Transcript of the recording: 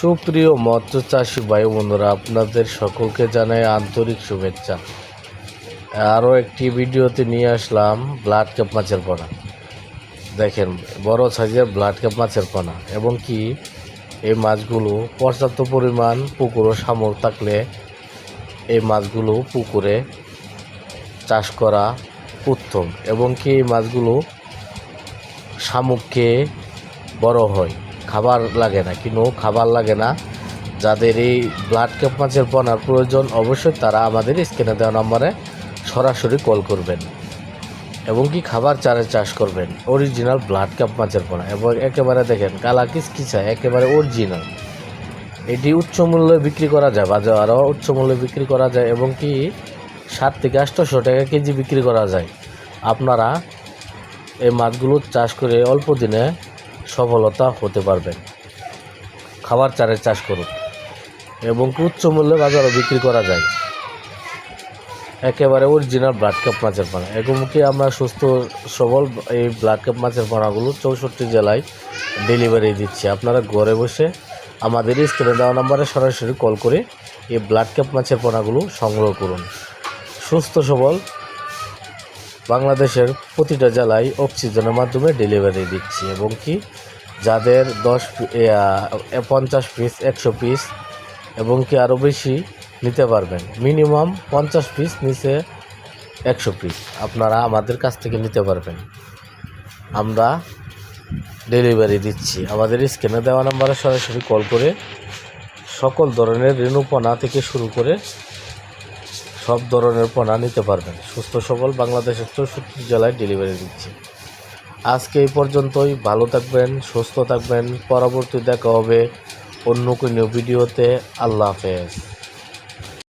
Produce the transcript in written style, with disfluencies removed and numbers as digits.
সুপ্রিয় মৎস্য চাষি ভাই বন্ধুরা, আপনাদের সকলকে জানাই আন্তরিক শুভেচ্ছা। আরও একটি ভিডিওতে নিয়ে আসলাম ব্লাড ক্যাপ মাছের পোনা। দেখেন, বড় সাইজের ব্লাড ক্যাপ মাছের পোনা, এবং কি এই মাছগুলো পর্যাপ্ত পরিমাণ পুকুর ও শামুক থাকলে এই মাছগুলো পুকুরে চাষ করা উত্তম, এবং কি এই মাছগুলো শামুককে বড় হয়, খাবার লাগে না, কিন্তু খাবার লাগে না। যাদের এই ব্লাড ক্যাপ মাছের পোনার প্রয়োজন, অবশ্যই তারা আমাদের স্ক্রিনে দেওয়া নম্বরে সরাসরি কল করবেন, এবং কি খাবার চারে চাষ করবেন অরিজিনাল ব্লাড ক্যাপ মাছের পোনা। এবং একেবারে দেখেন কালা কিচকিচা, একেবারে অরিজিনাল। এটি উচ্চ মূল্যে বিক্রি করা যায়, বাজারও উচ্চ মূল্যে বিক্রি করা যায়, এবং কি 7 থেকে 800 টাকা কেজি বিক্রি করা যায়। আপনারা এই মাছগুলো চাষ করে অল্প দিনে সফলতা হতে পারবেন। খাবার চারে চাষ করুন, এবং উচ্চ মূল্যে বাজারও বিক্রি করা যায়। একেবারে অরিজিনাল ব্লাড ক্যাপ মাছের পোনা। এগুলোকে আমরা সুস্থ সবল এই ব্লাড ক্যাপ মাছের পোনাগুলো 64 জেলায় ডেলিভারি দিচ্ছি। আপনারা ঘরে বসে আমাদের স্ক্রিনে দেওয়া নম্বরে সরাসরি কল করে এই ব্লাড ক্যাপ মাছের পোনাগুলো সংগ্রহ করুন। সুস্থ সবল বাংলাদেশের প্রতিটা জেলায় অক্সিজেনের মাধ্যমে ডেলিভারি দিচ্ছি, এবং কি যাদের 50 পিস 100 পিস এবং কি আরও বেশি নিতে পারবেন, মিনিমাম 50 পিস নিচে 100 পিস আপনারা আমাদের কাছ থেকে নিতে পারবেন। আমরা ডেলিভারি দিচ্ছি। আমাদের স্ক্রিনে দেওয়া নম্বরে সরাসরি কল করে সকল ধরনের রেণু পোনা থেকে শুরু করে সব ধরনের পোনা নিতে পারবেন। সুস্থ সবল বাংলাদেশের 64 জেলায় ডেলিভারি দিচ্ছি। আজকে এই পর্যন্তই। ভালো থাকবেন, সুস্থ থাকবেন। পরবর্তী দেখা হবে অন্য কোনো ভিডিওতে। আল্লাহ হাফেজ।